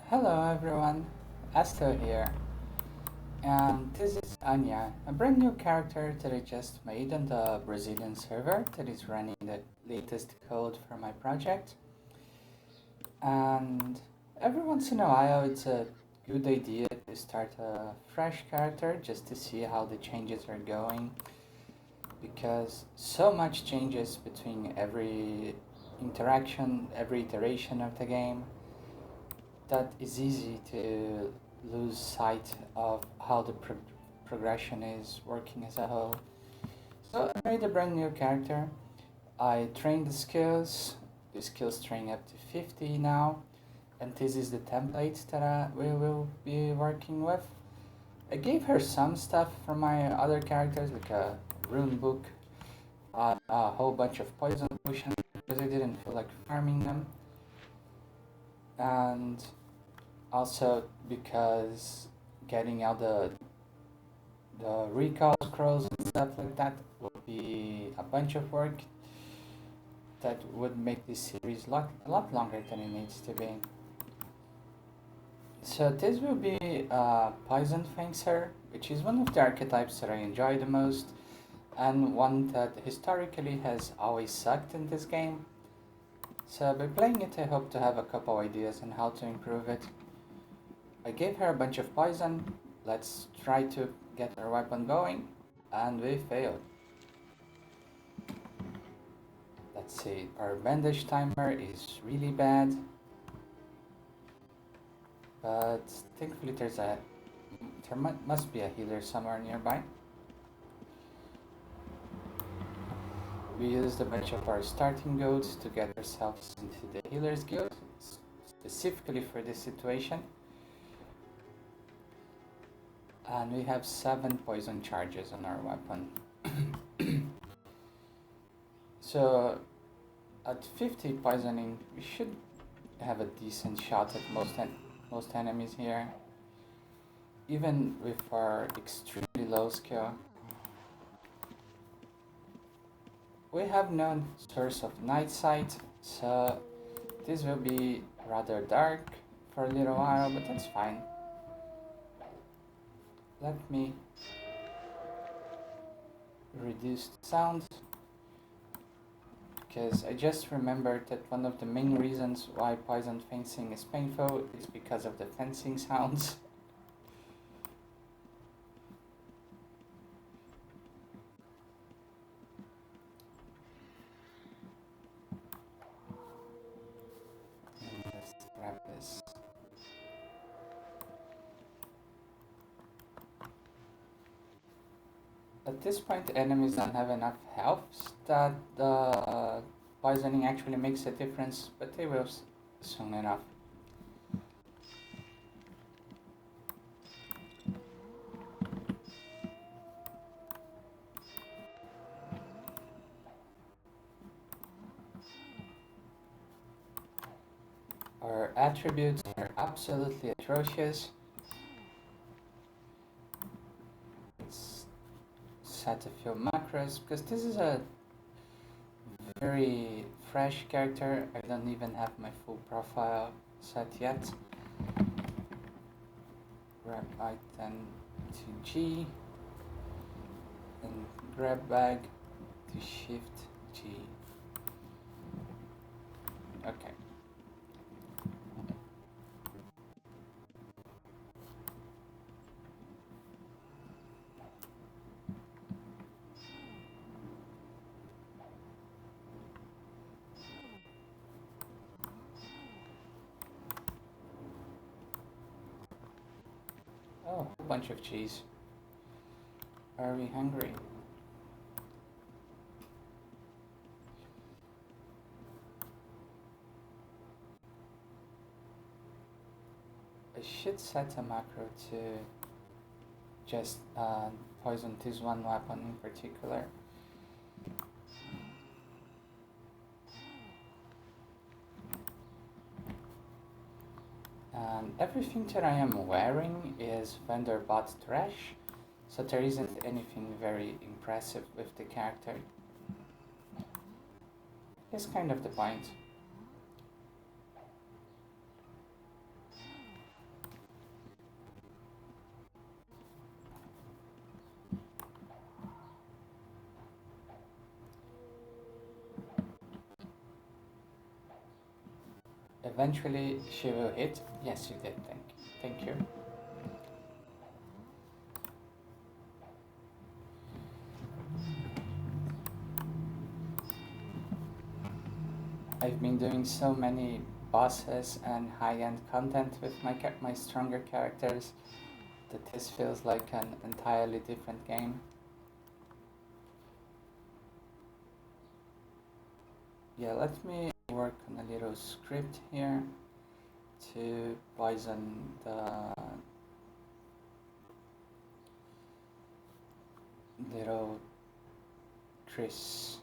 Hello everyone, Asto here, and this is Anya, a brand new character that I just made on the Brazilian server that is running the latest code for my project. And every once in a while, it's a good idea to start a fresh character just to see how the changes are going, because so much changes between every interaction, every iteration of the game that is easy to lose sight of how the progression is working as a whole. So I made a brand new character. I trained the skills train up to 50 now, and this is the template that we will be working with. I gave her some stuff from my other characters, like a rune book, a whole bunch of poison potions, because I didn't feel like farming them. And also because getting out the recall scrolls and stuff like that would be a bunch of work that would make this series a lot longer than it needs to be. So this will be Poison Fencer, which is one of the archetypes that I enjoy the most, and one that historically has always sucked in this game. So by playing it, I hope to have a couple ideas on how to improve it. I gave her a bunch of poison. Let's try to get her weapon going, and we failed. Let's see, our bandage timer is really bad, but thankfully there must be a healer somewhere nearby. We used a bunch of our starting goats to get ourselves into the healer's guild, specifically for this situation. And we have 7 poison charges on our weapon. So at 50 poisoning, we should have a decent shot at most enemies here, even with our extremely low skill. We have no source of night sight, so this will be rather dark for a little while, but that's fine. Let me reduce the sound, because I just remembered that one of the main reasons why poison fencing is painful is because of the fencing sounds. Let's grab this. At this point, enemies don't have enough health that the poisoning actually makes a difference, but they will soon enough. Our attributes are absolutely atrocious. Let's set a few macros, because this is a very fresh character. I don't even have my full profile set yet. Grab item to G, and grab bag to shift G. Okay. Oh, a whole bunch of cheese. Are we hungry? I should set a macro to just poison this one weapon in particular. And everything that I am wearing is vendor bought trash, so there isn't anything very impressive with the character. It's kind of the point. Eventually she will hit. Yes, you did. Thank you. I've been doing so many bosses and high-end content with my stronger characters that this feels like an entirely different game. Yeah, let me work on a little script here to poison the little Chris.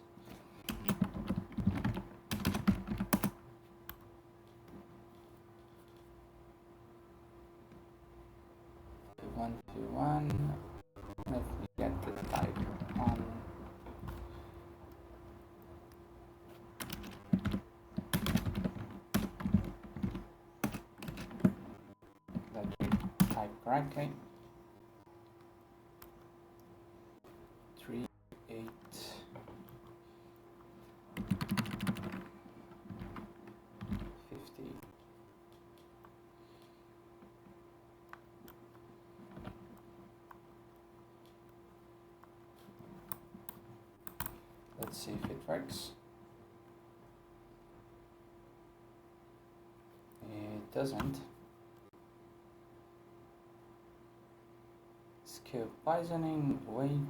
One to one. Let me get the type on. Let me type correctly. 3, 8. Let's see if it works. It doesn't. Skill poisoning, wait.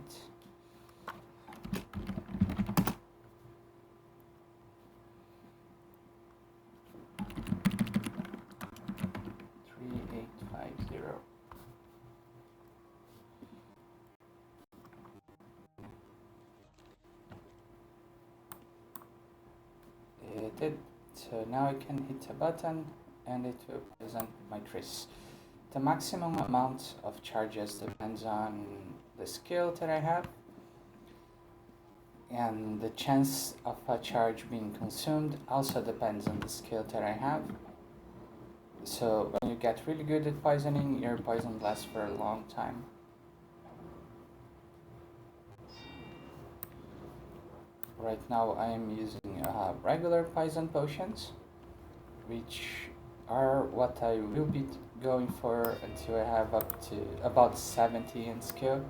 It did. So now I can hit a button and it will present my Triss. The maximum amount of charges depends on the skill that I have, and the chance of a charge being consumed also depends on the skill that I have. So when you get really good at poisoning, your poison lasts for a long time. Right now I am using regular poison potions, which are what I will be going for until I have up to about 70 in skill.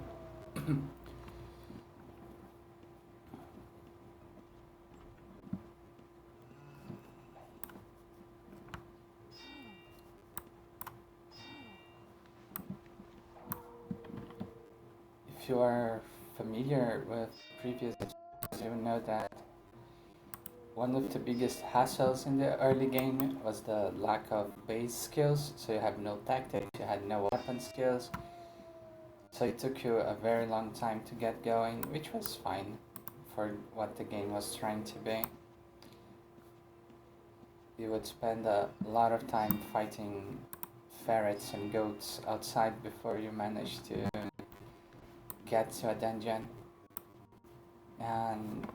If you are familiar with previous videos, you know that one of the biggest hassles in the early game was the lack of base skills. So you have no tactics, you had no weapon skills. So it took you a very long time to get going, which was fine for what the game was trying to be. You would spend a lot of time fighting ferrets and goats outside before you managed to get to a dungeon. And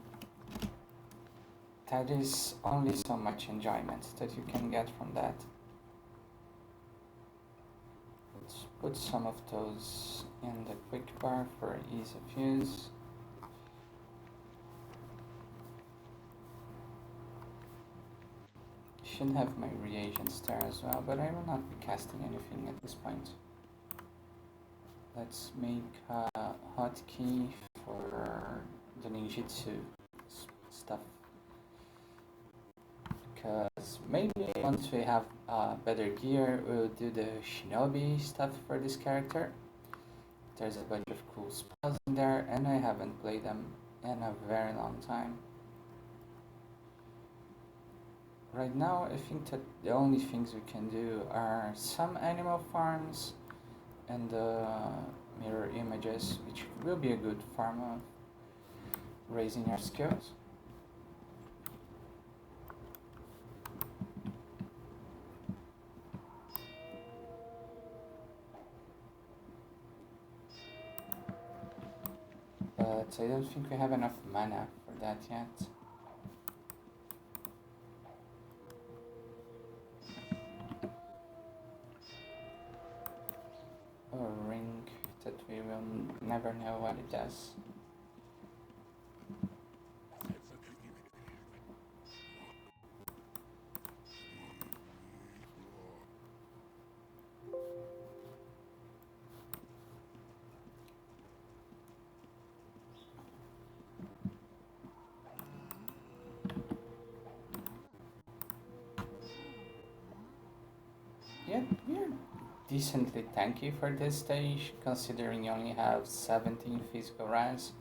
that is only so much enjoyment that you can get from that. Let's put some of those in the quick bar for ease of use. Should have my reagents there as well, but I will not be casting anything at this point. Let's make a hotkey for the ninjutsu stuff, because maybe once we have better gear, we'll do the shinobi stuff for this character. There's a bunch of cool spells in there, and I haven't played them in a very long time. Right now, I think that the only things we can do are some animal farms and mirror images, which will be a good form of raising our skills. But I don't think we have enough mana for that yet. A ring that we will never know what it does. Yeah, you're decently tanky for this stage, considering you only have 17 physical rounds.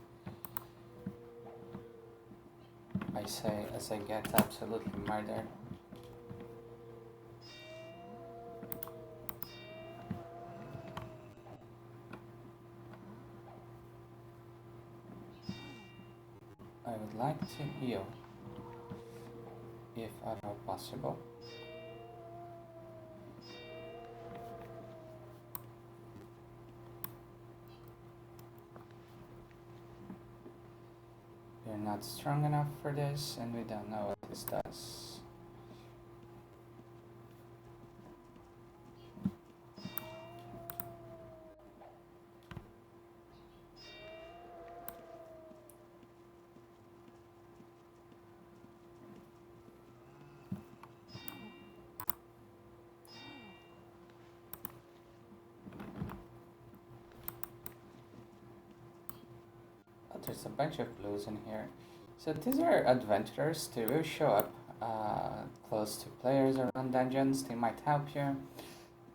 I say as I get absolutely murdered. I would like to heal, if at all possible. We're not strong enough for this, and we don't know what this does. Oh, there's a bunch of blues in here. So these are adventurers. They will show up close to players around dungeons. They might help you.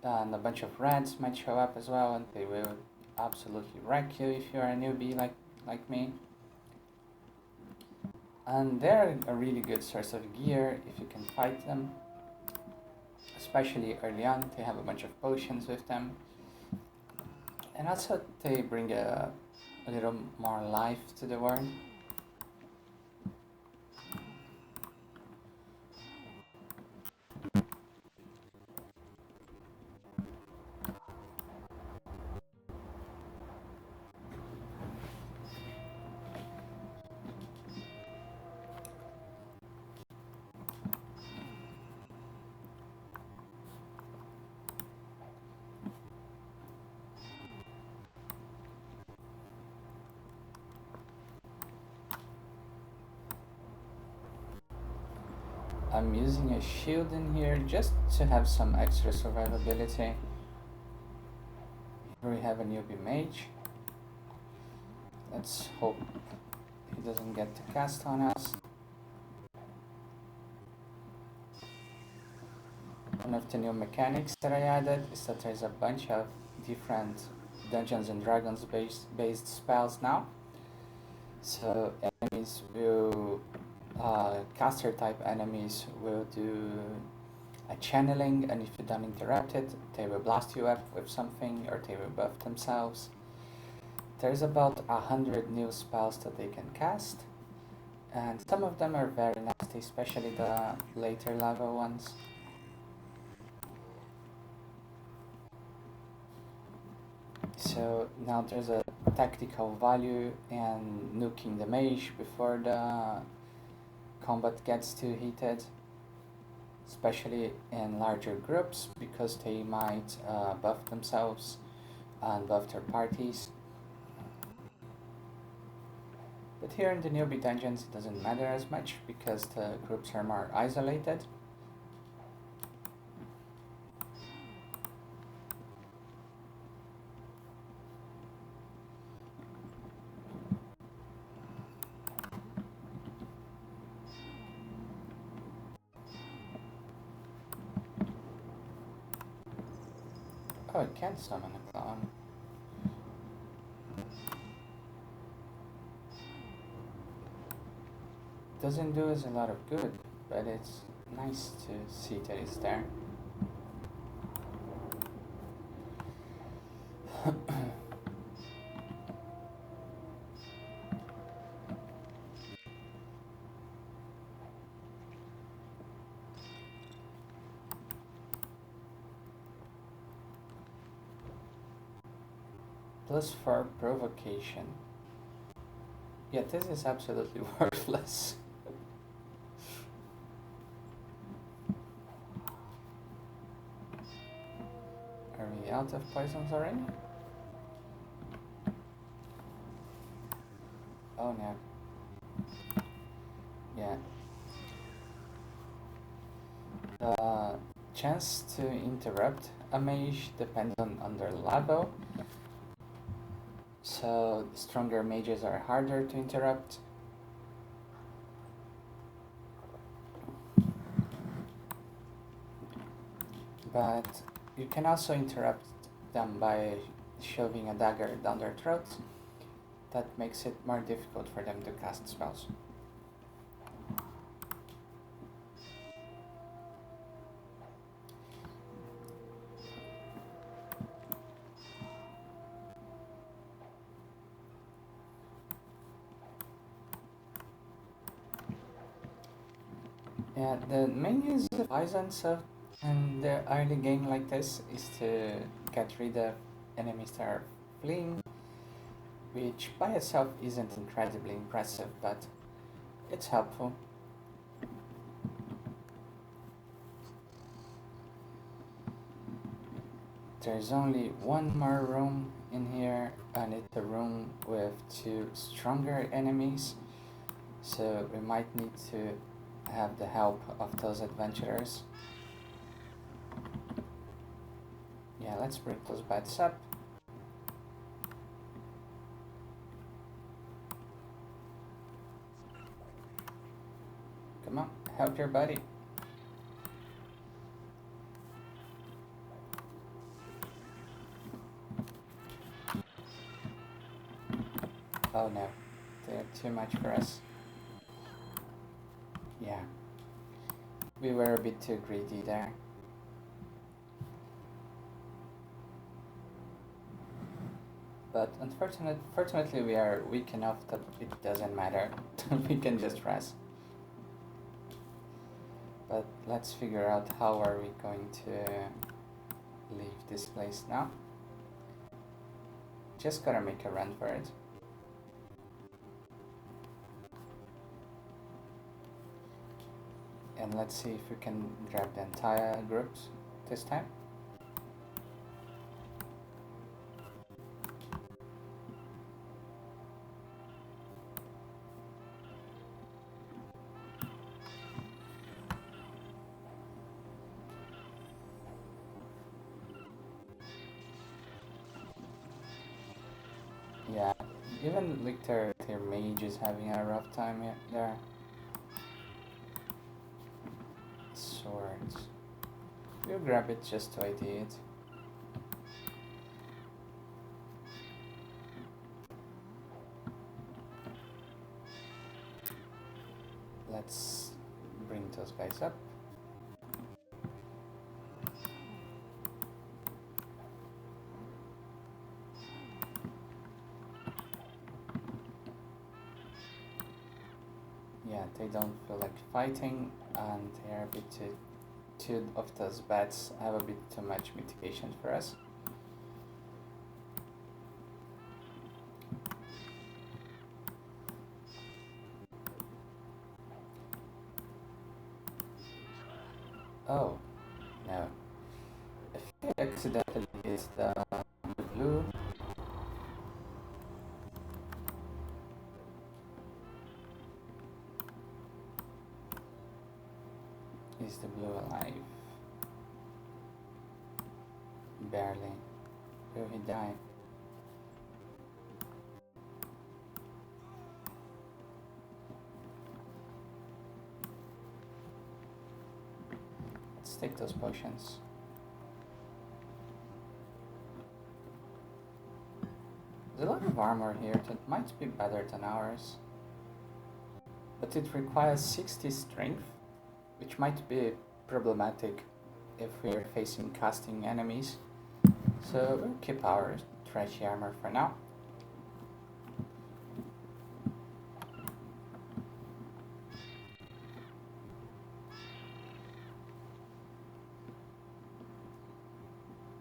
And a bunch of reds might show up as well, and they will absolutely wreck you if you're a newbie like me. And they're a really good source of gear if you can fight them. Especially early on, they have a bunch of potions with them. And also they bring a little more life to the world. I'm using a shield in here just to have some extra survivability. Here we have a newbie mage. Let's hope he doesn't get to cast on us. One of the new mechanics that I added is that there's a bunch of different Dungeons and Dragons based spells now. So enemies will caster type enemies will do a channeling, and if you don't interrupt it, they will blast you up with something or they will buff themselves. There's about 100 new spells that they can cast, and some of them are very nasty, especially the later level ones. So now there's a tactical value in nuking the mage before the combat gets too heated, especially in larger groups, because they might buff themselves and buff their parties. But here in the newbie dungeons it doesn't matter as much because the groups are more isolated. Oh, I can't summon a clown. Doesn't do us a lot of good, but it's nice to see that it's there. +4 provocation. Yeah, this is absolutely worthless. Are we out of poisons already? Oh no. Yeah. The chance to interrupt a mage depends on their level. So stronger mages are harder to interrupt. But You can also interrupt them by shoving a dagger down their throats. That makes it more difficult for them to cast spells. Yeah, the main use of poison so in the early game like this is to get rid of enemies that are fleeing, which by itself isn't incredibly impressive, but it's helpful. There's only one more room in here, and it's a room with two stronger enemies, so we might need to have the help of those adventurers. Yeah, let's break those bats up. Come on, help your buddy. Oh no, they're too much for us. Yeah, we were a bit too greedy there. But unfortunately we are weak enough that it doesn't matter. We can just rest. But let's figure out how are we going to leave this place now. Just gotta make a run for it. And let's see if we can grab the entire groups this time. Yeah, even like their mage is having a rough time there. Swords. We'll grab it just to ID it. Let's bring those guys up. Yeah, they don't feel like fighting, and they're a bit too. Two of those bats have a bit too much mitigation for us. Oh, no. If I accidentally hit the blue, is the blue alive? Barely. Will he die? Let's take those potions. There's a lot of armor here that might be better than ours. But it requires 60 strength, which might be problematic if we're facing casting enemies. So we'll keep our trashy armor for now.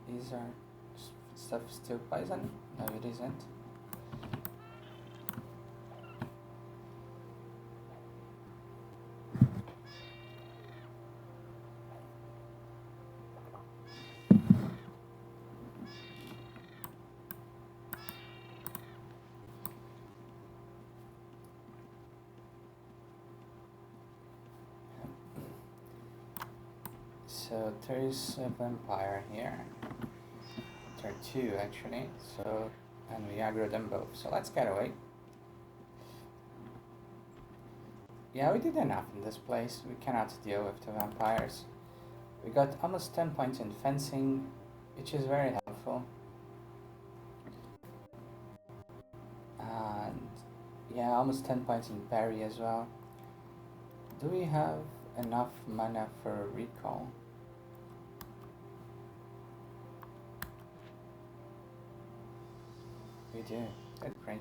These are stuff still poison? No, it isn't. So there is a vampire here. There are two actually, so, and we aggro them both, so let's get away. Yeah, we did enough in this place. We cannot deal with the vampires. We got almost 10 points in fencing, which is very helpful. And yeah, almost 10 points in parry as well. Do we have enough mana for recall? We do. That's great.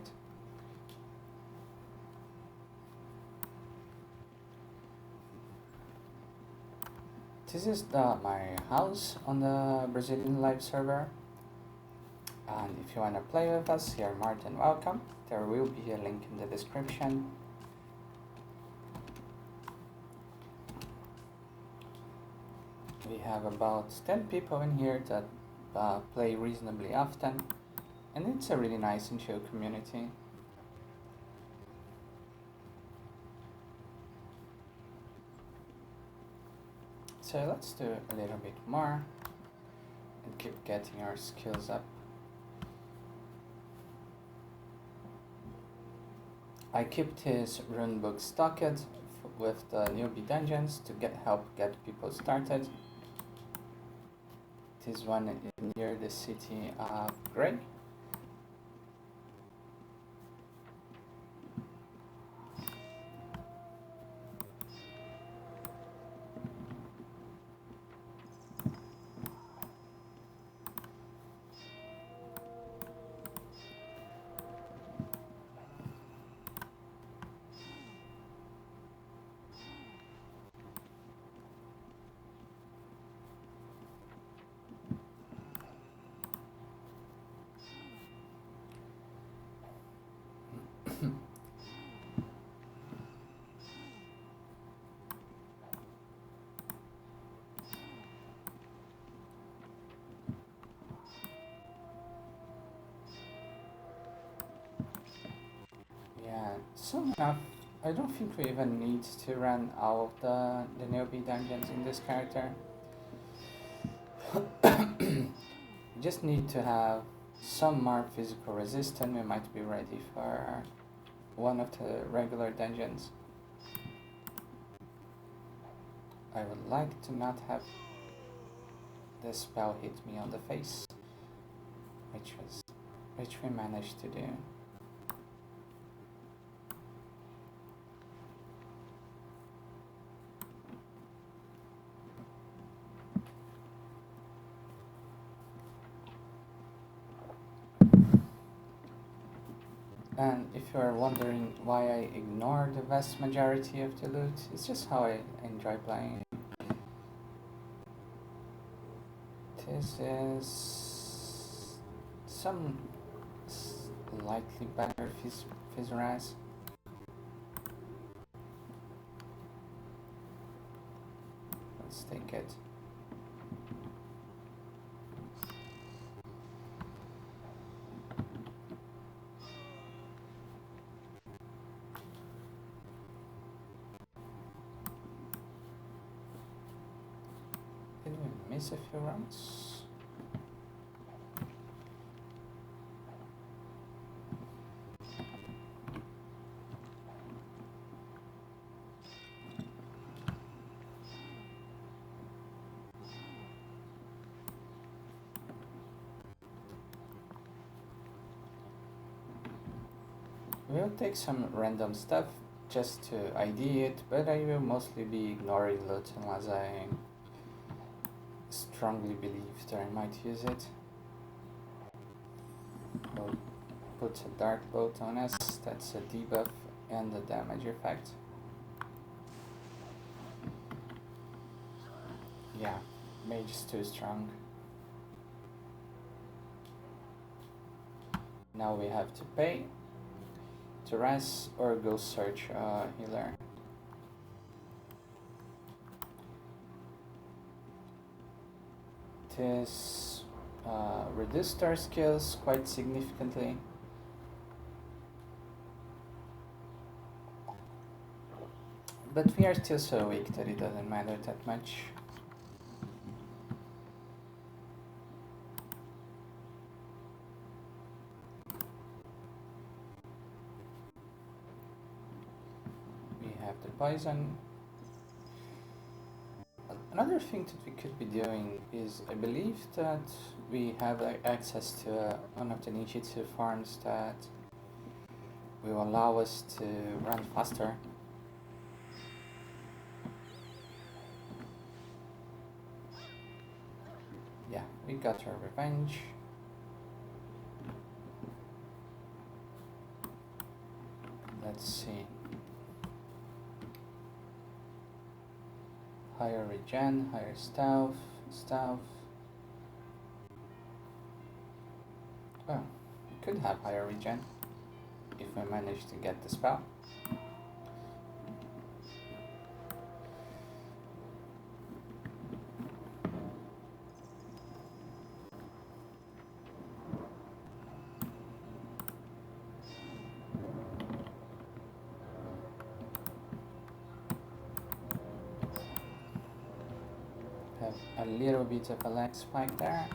This is my house on the Brazilian live server. And if you want to play with us, you're more than welcome. There will be a link in the description. We have about 10 people in here that play reasonably often, and it's a really nice and chill community. So let's do a little bit more and keep getting our skills up. I keep this rune book stocked with the newbie dungeons to help get people started. This one near the city of Grey. Yeah, soon enough, I don't think we even need to run all of the newbie dungeons in this character. We just need to have some more physical resistance. We might be ready for one of the regular dungeons. I would like to not have the spell hit me on the face, which we managed to do. And if you are wondering why I ignore the vast majority of the loot, it's just how I enjoy playing. This is some slightly better Fizraz. Let's take it. Did we miss a few rounds? We'll take some random stuff just to ID it, but I will mostly be ignoring loot unless I strongly believe that I might use it. We'll put a dark bolt on us, that's a debuff and a damage effect. Yeah, mage is too strong. Now we have to pay to rest or go search a healer. This reduced our skills quite significantly. But we are still so weak that it doesn't matter that much. We have the poison. Another thing that we could be doing is, I believe that we have access to one of the Nijitsu farms that will allow us to run faster. Yeah, we got our revenge. Let's see. Higher regen, higher stealth. Oh, we could have higher regen if we manage to get the spell. Have a little bit of a lag spike there.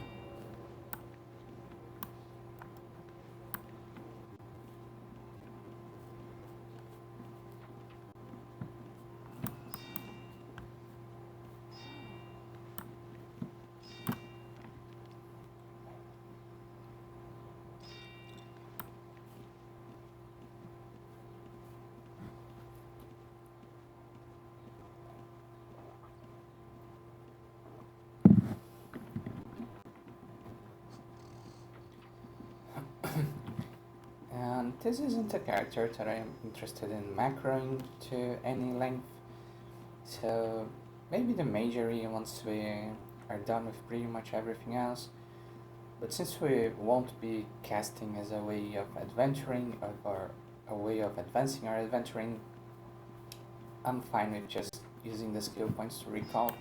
And this isn't a character that I'm interested in macroing to any length, so maybe the majory once we are done with pretty much everything else. But since we won't be casting as a way of adventuring or a way of advancing our adventuring, I'm fine with just using the skill points to recall.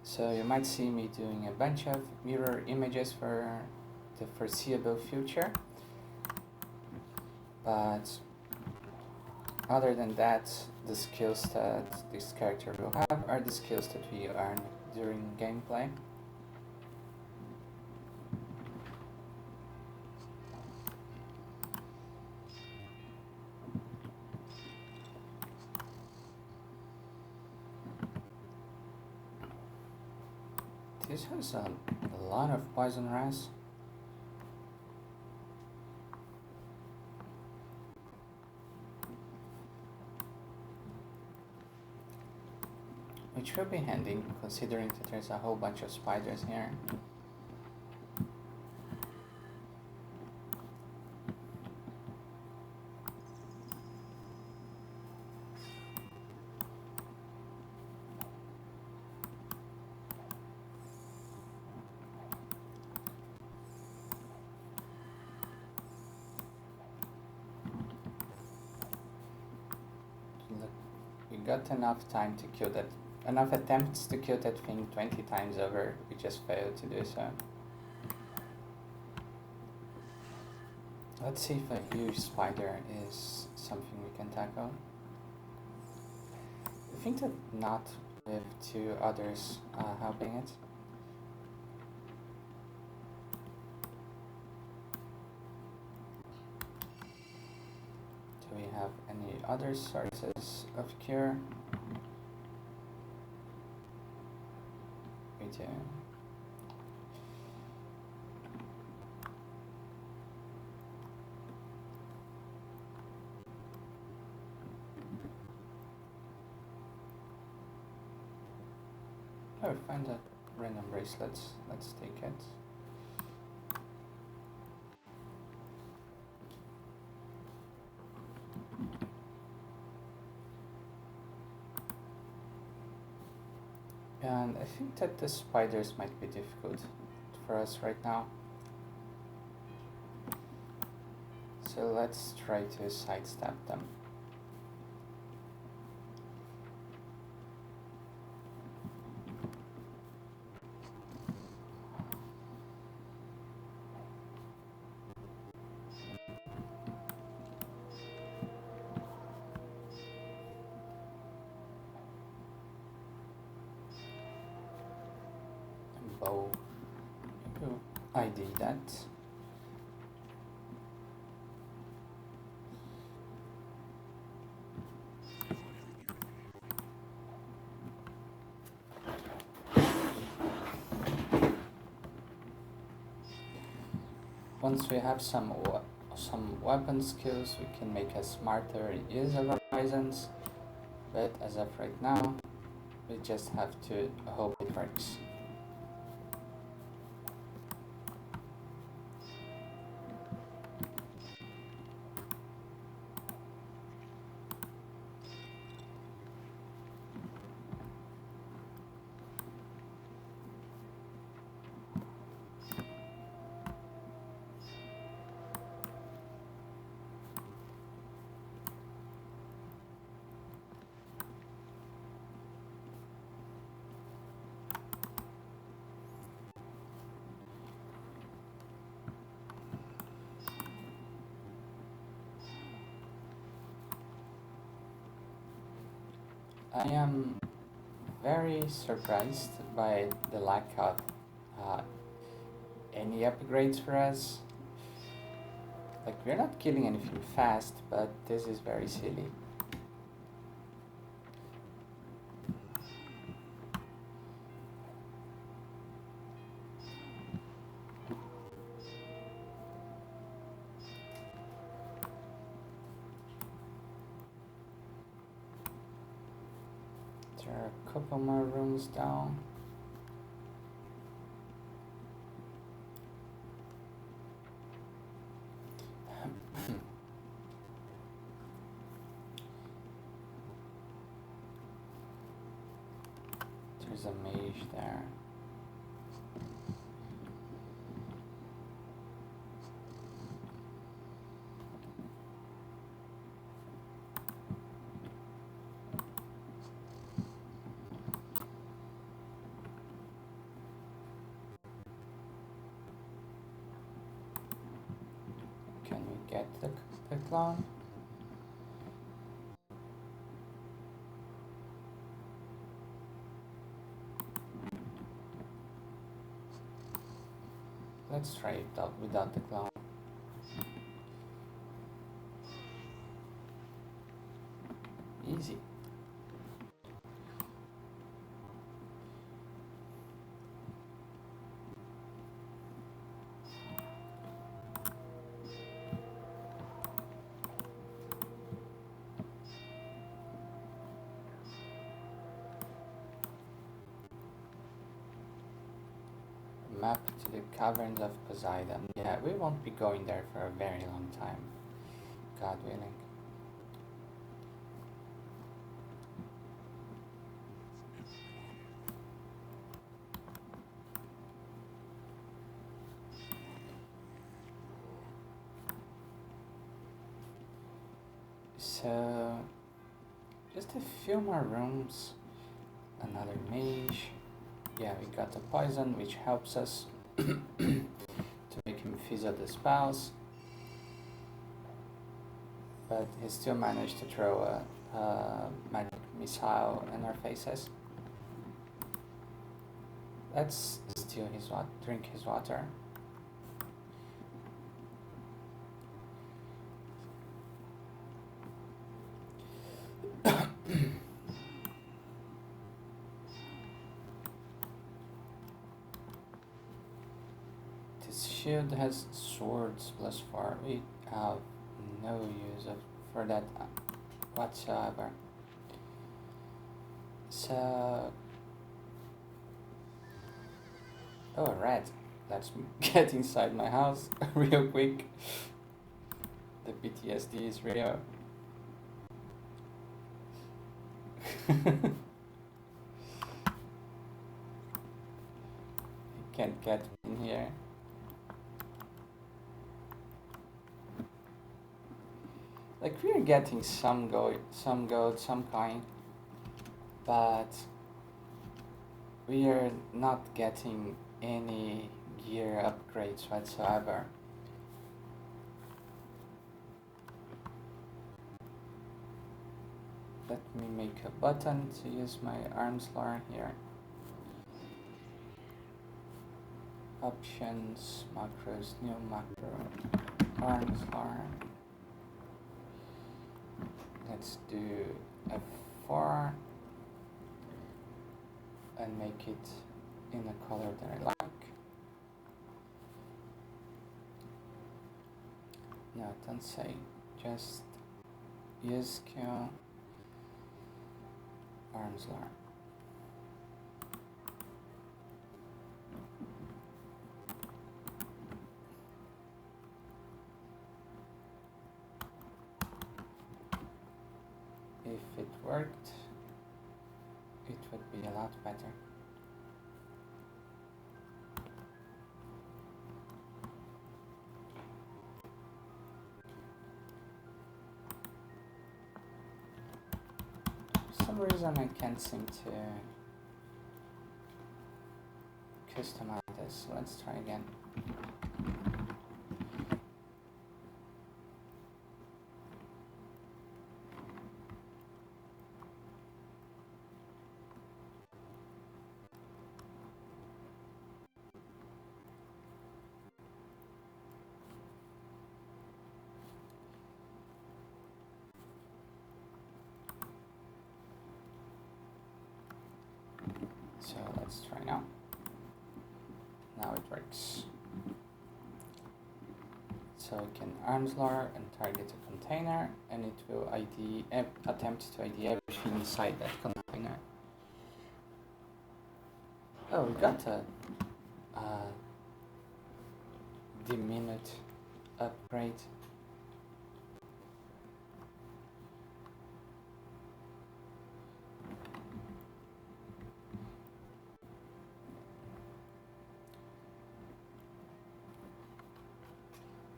So you might see me doing a bunch of mirror images for the foreseeable future. But other than that, the skills that this character will have are the skills that we earn during gameplay. This has a lot of poison ras. Which will be handy considering that there's a whole bunch of spiders here. Look, we got enough time to kill that, enough attempts to kill that thing 20 times over. We just failed to do so. Let's see if a huge spider is something we can tackle. I think that not with two others helping it. Do we have any other sources of cure? We do. Oh, find that random bracelet. Let's take it. And I think that the spiders might be difficult for us right now. So let's try to sidestep them. Bow. I did that. once we have some weapon skills, we can make a smarter use of our poisons. But as of right now, we just have to hope it works. I am very surprised by the lack of uh, any upgrades for us. Like, we're not killing anything fast, but this is very silly. There are a couple more rooms down. There's a mage there. Can we get the clone? Let's try it out without the clone. Easy. Map to the caverns of Poseidon. Yeah, we won't be going there for a very long time. God willing. So, just a few more rooms. Another mage. Yeah, we got the poison, which helps us to make him fizzle the spells. But he still managed to throw a magic missile in our faces. Let's steal his water, drink his water. This shield has swords +4. We have no use for that whatsoever. So, oh, a rat. Let's get inside my house real quick. The PTSD is real. You can't get in here. Like, we're getting some gold, some coin, but we are not getting any gear upgrades whatsoever. Let me make a button to use my arms lore here. Options, macros, new macro, arms lore. Let's do F4 and make it in a color that I like. No, don't say. Just use Q arms lore. If it worked, it would be a lot better. For some reason I can't seem to customize this. Let's try again. So let's try now. Now it works. So we can arms lore and target a container, and it will attempt to ID everything inside that container. Oh, we got a diminutive upgrade.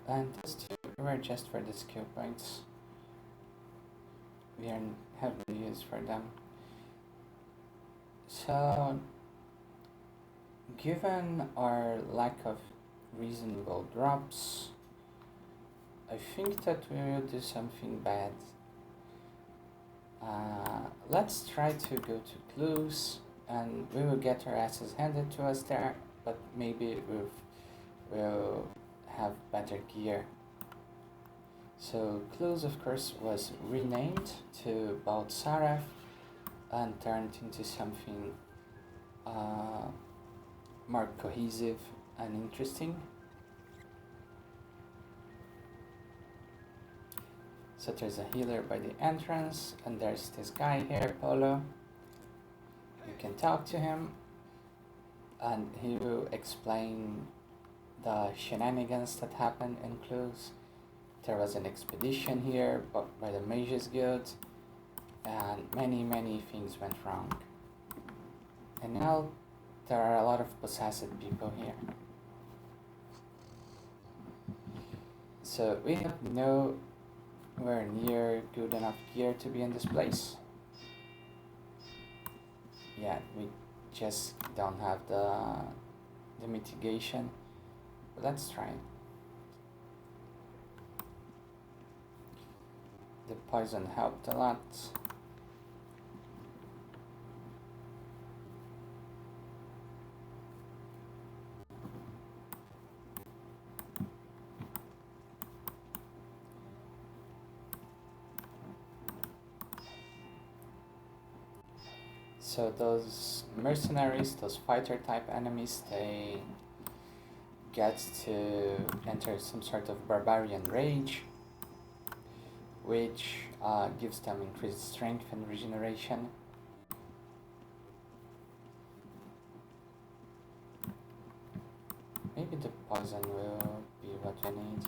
And these two were just for the skill points. We have no use for them. So, given our lack of reasonable drops, I think that we will do something bad. Let's try to go to clues, and we will get our asses handed to us there, but maybe we'll have better gear. So clues, of course, was renamed to Baal Zareth and turned into something more cohesive and interesting. So there's a healer by the entrance, and there's this guy here, Polo. You can talk to him, and he will explain the shenanigans that happened in Clues. There was an expedition here by the Mages Guild, and many things went wrong. And now there are a lot of possessed people here. So we have nowhere near good enough gear to be in this place. Yeah, we just don't have the mitigation. But let's try it. The poison helped a lot. So those mercenaries, those fighter type enemies, they get to enter some sort of barbarian rage, which gives them increased strength and regeneration. Maybe the poison will be what we need.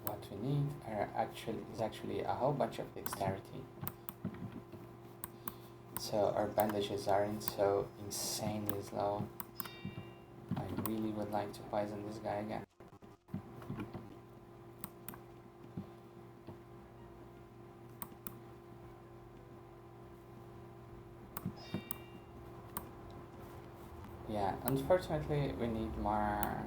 What we need is actually a whole bunch of dexterity. So our bandages aren't so insanely slow. I really would like to poison this guy again. Yeah, unfortunately we need more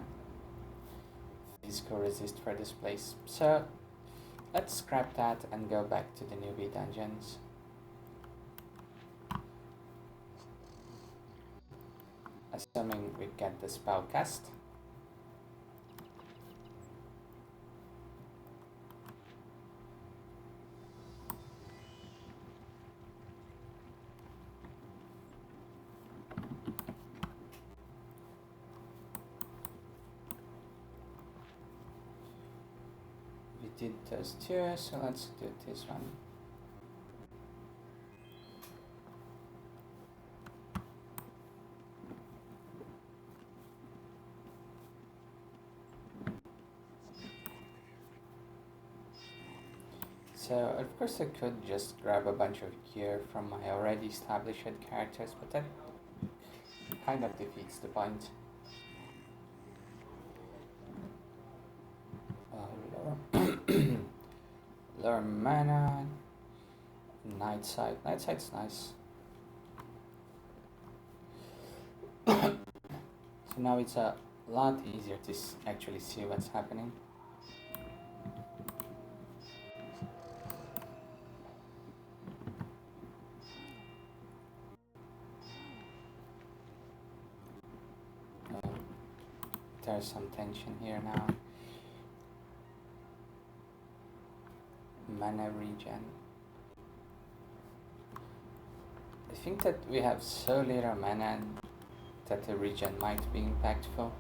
physical resist for this place. So let's scrap that and go back to the newbie dungeons. Assuming we get the spell cast. did those two, so let's do this one. So of course I could just grab a bunch of gear from my already established characters, but that kind of defeats the point. Lower mana, night sight. Night sight's nice. So now it's a lot easier to actually see what's happening. There's some tension here now. Mana regen. I think that we have so little mana that the regen might be impactful.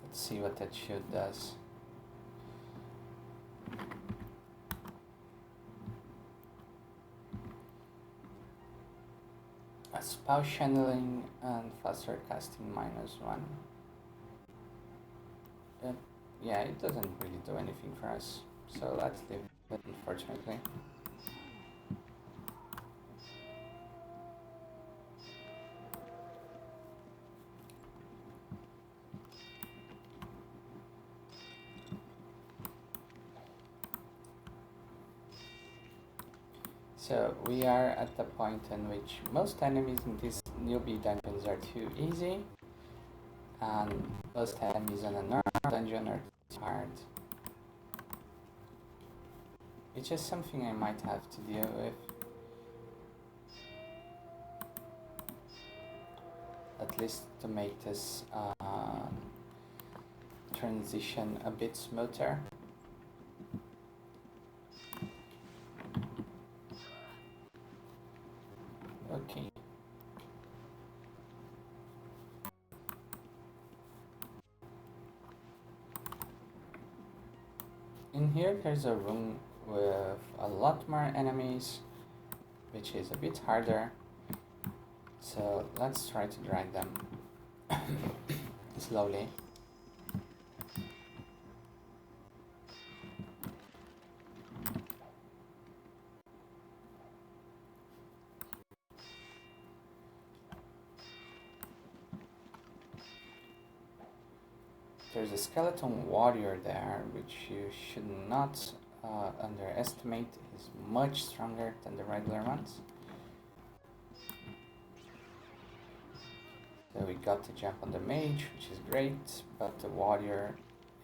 Let's see what that shield does. A spell channeling and faster casting -1. Yeah, it doesn't really do anything for us, so let's leave it, unfortunately. So we are at the point in which most enemies in these newbie dungeons are too easy, and most enemies in a normal dungeon are too hard. It's just something I might have to deal with. At least to make this transition a bit smoother. Okay. In here there's a room with a lot more enemies, which is a bit harder. So let's try to drag them slowly. There's a skeleton warrior there, which you should not underestimate. He's much stronger than the regular ones. So we got to jump on the mage, which is great, but the warrior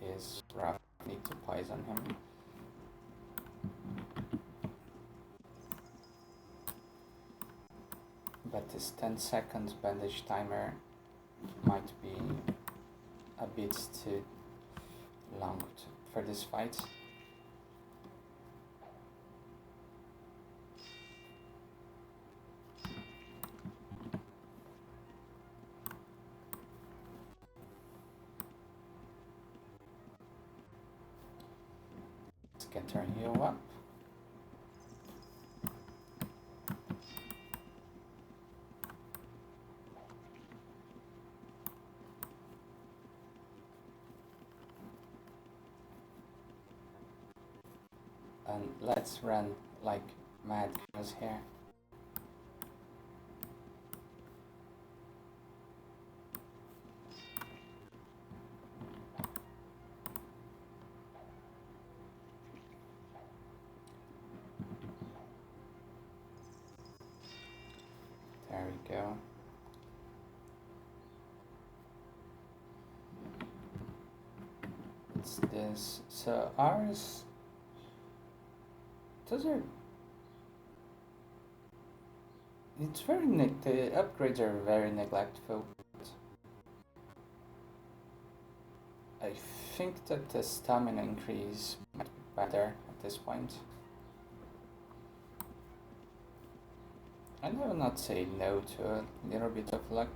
is rough. Need to poison him. But this 10-second bandage timer might be a bit too long for this fight. Let's get her heal up. And let's run like mad cows here. There we go. It's this. So ours, those are, it's very, the upgrades are very neglectful. I think that the stamina increase might be better at this point. I will not say no to a little bit of luck.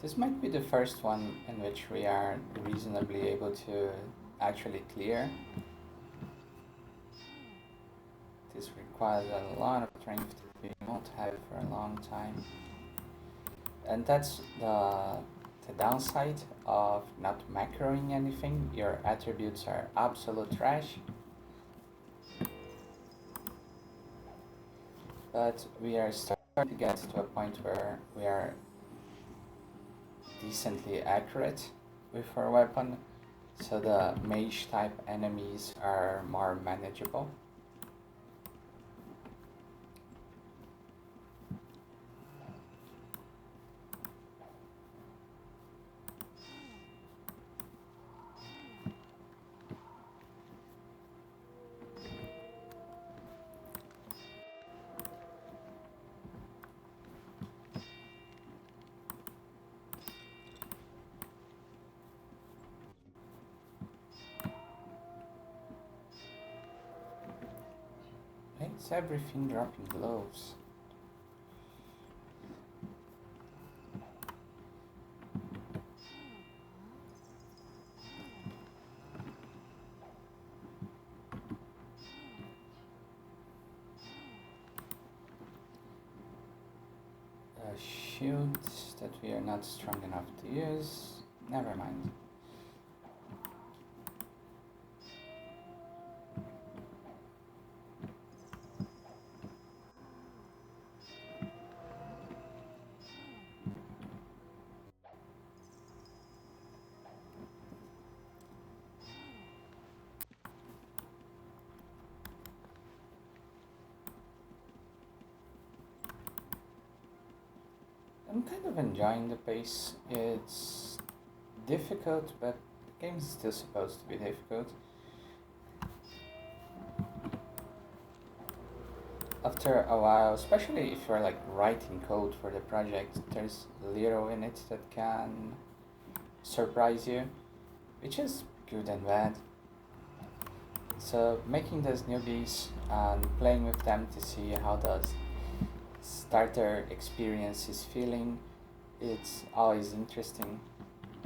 This might be the first one in which we are reasonably able to actually clear. This requires a lot of strength that we won't have for a long time. And that's the downside of not macroing anything. Your attributes are absolute trash. But we are starting to get to a point where we are decently accurate with our weapon, so the mage type enemies are more manageable. It's everything dropping gloves. Shields that we are not strong enough to use. Never mind. I'm kind of enjoying the pace. It's difficult, but the game is still supposed to be difficult. After a while, especially if you're like writing code for the project, there's little in it that can surprise you, which is good and bad. So making those newbies and playing with them to see how the starter experience is feeling, it's always interesting.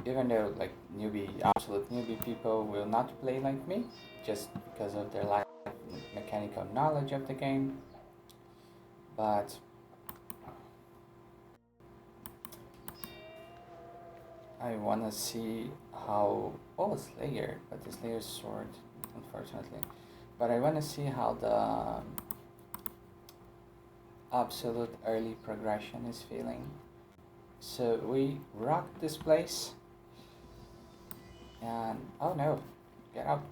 Even though like absolute newbie people will not play like me, just because of their lack of mechanical knowledge of the game. But I wanna see how Slayer, but the Slayer's sword, unfortunately. But I wanna see how the absolute early progression is feeling. So we rock this place. And oh no, get out.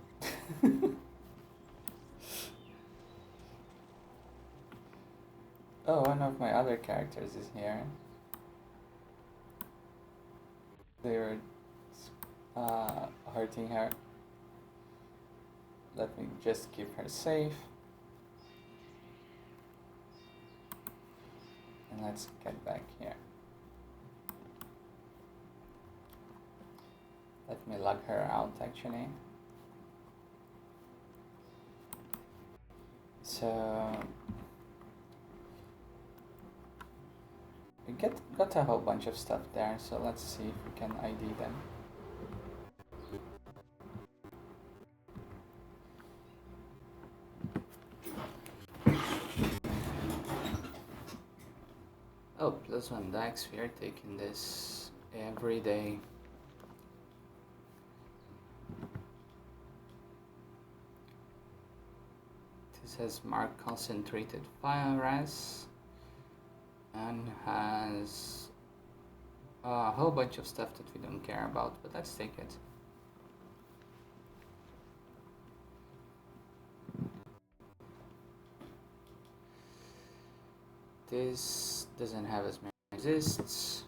Oh, one of my other characters is here. They were hurting her. Let me just keep her safe. And let's get back here. Let me lug her out actually. So we got a whole bunch of stuff there, so let's see if we can ID them. Oh, +1 Dex, we are taking this every day. This has marked concentrated fire res and has a whole bunch of stuff that we don't care about, but let's take it. This doesn't have as many resists.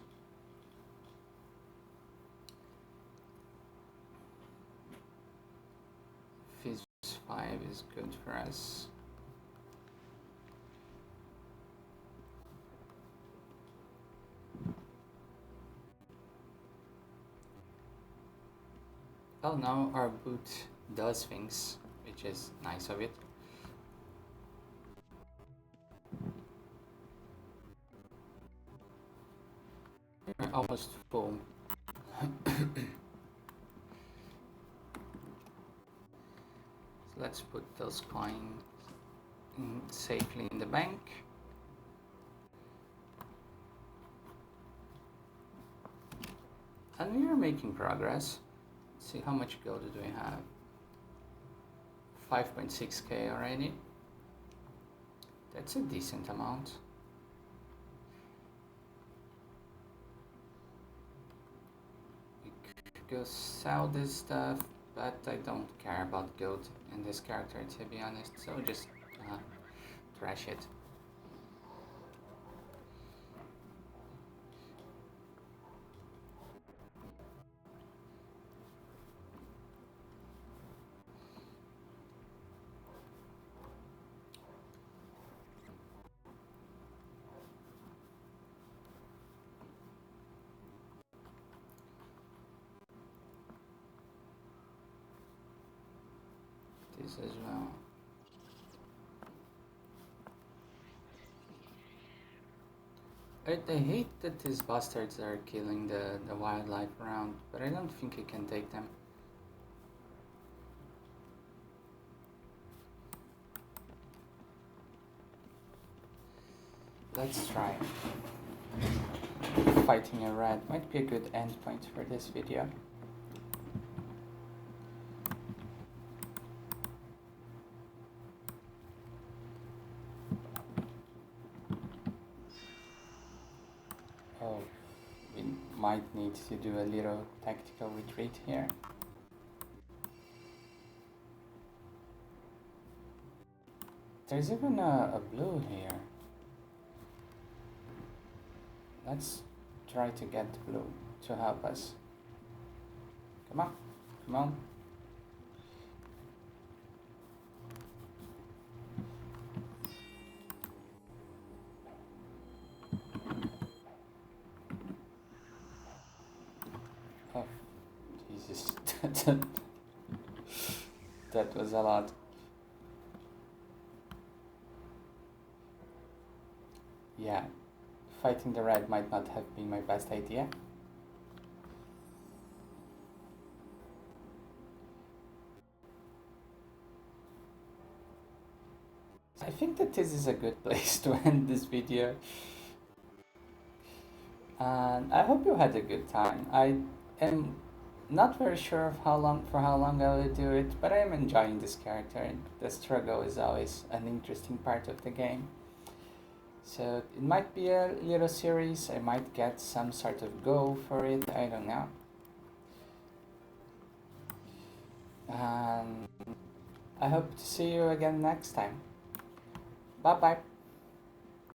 Phys 5 is good for us. Oh, now our boot does things, which is nice of it. We're almost full. So let's put those coins safely in the bank. And we are making progress. Let's see, how much gold do we have? 5.6k already. That's a decent amount. We could go sell this stuff, but I don't care about gold in this character, to be honest, so just trash it. This as well. I hate that these bastards are killing the wildlife around, but I don't think I can take them. Let's try. Fighting a rat might be a good endpoint for this video. Oh, we might need to do a little tactical retreat here. There's even a blue here. Let's try to get blue to help us. Come on, come on. Oh, Jesus, that was a lot. Yeah, fighting the red might not have been my best idea. I think that this is a good place to end this video. And I hope you had a good time. I am not very sure of how long I will do it, but I am enjoying this character. The struggle is always an interesting part of the game. So it might be a little series, I might get some sort of goal for it, I don't know. And I hope to see you again next time. Bye bye.